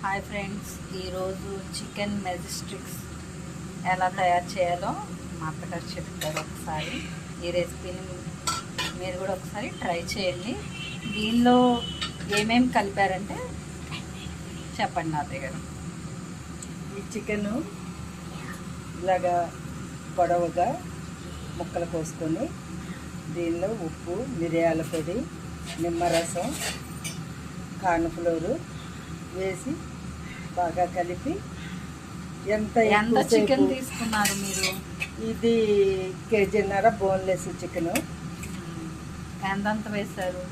Hi friends, ఈరోజు chicken మెజెస్టిక్స్ ఎలా తయారు చేయాలో మా అత్తగారు చెప్తారు. ఒకసారి ఈ రెసిపీని మీరు కూడా ఒకసారి ట్రై చేయండి. దీనిలో ఏమేమి కలిపారంటే చెప్పండి నా దగ్గర. ఈ చికెను ఇలాగా పొడవుగా ముక్కలు కోసుకొని దీనిలో ఉప్పు, మిరియాల పొడి, నిమ్మరసం, కార్న్ఫ్లోరు వేసి బాగా కలిపి ఎంత చికెన్ తీసుకున్నారు మీరు? ఇది కేజీన్నర బోన్లెస్ చికెను. ఎంతంత వేశారు?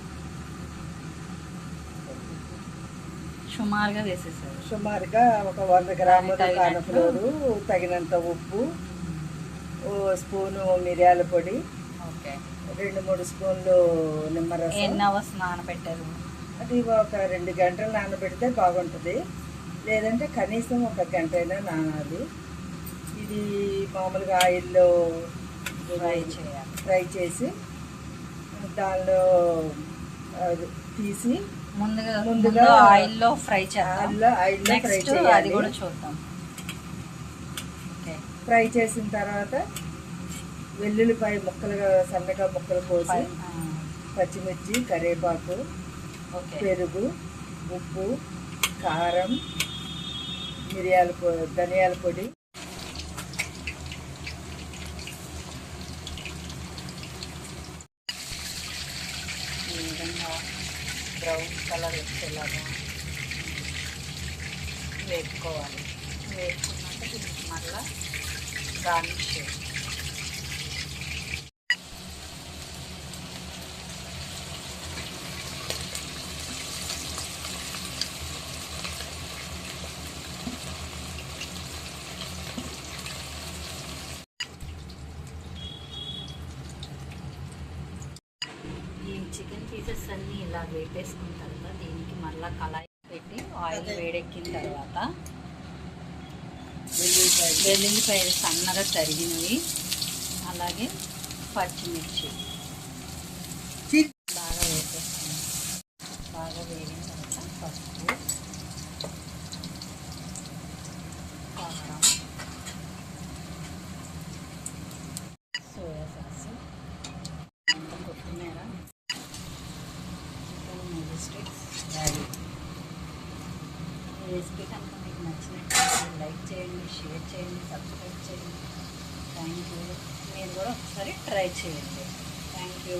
సుమారుగా వేసేసారు. సుమారుగా ఒక 100 గ్రాములు కార్న్ఫ్లోరు, తగినంత ఉప్పు, ఓ స్పూను మిరియాల పొడి, 2-3 స్పూన్లు నిమ్మరసం. ఎన్ని అవర్స్ నానబెట్టారు? అది ఒక 2 గంటలు నానబెడితే బాగుంటుంది, లేదంటే కనీసం 1 గంట అయినా నానాలి. ఇది మామూలుగా ఆయిల్లో ఫ్రై చేసి దానిలో తీసి ముందుగా ఆయిల్లో ఫ్రై చేయాలి. అది కూడా చూద్దాం. ఫ్రై చేసిన తర్వాత వెల్లుల్లిపాయ ముక్కలుగా సన్నగా ముక్కలు కోసి, పచ్చిమిర్చి, కరివేపాకు, పెరుగు, ఉప్పు, కారం, ధనియాల పొడి, ఈ విధంగా బ్రౌన్ కలర్ వచ్చేలాగా వేపుకోవాలి. వేపుకున్నాక దీనికి మళ్ళీ గార్నిష్ చేయాలి. చికెన్ పీసెస్ అన్నీ ఇలా వేపేసుకున్న తర్వాత దీనికి మళ్ళీ కళాయి పెట్టి ఆయిల్ వేడెక్కిన తర్వాత వెల్లుల్లిపాయలు సన్నగా తరిగినవి, అలాగే పచ్చిమిర్చి బాగా వేపేసుకున్నాం. బాగా వేగిన తర్వాత పసుపు, కారం, సోయా సాస్, కొత్తిమీర, మెజెస్టిక్స్ రెడీ. ఈ రెసిపీ కనుక మీకు నచ్చినట్లయితే లైక్ చేయండి, షేర్ చేయండి, సబ్స్క్రైబ్ చేయండి. Thank you. మీరు కూడా ఒకసారి ట్రై చేయండి. Thank you.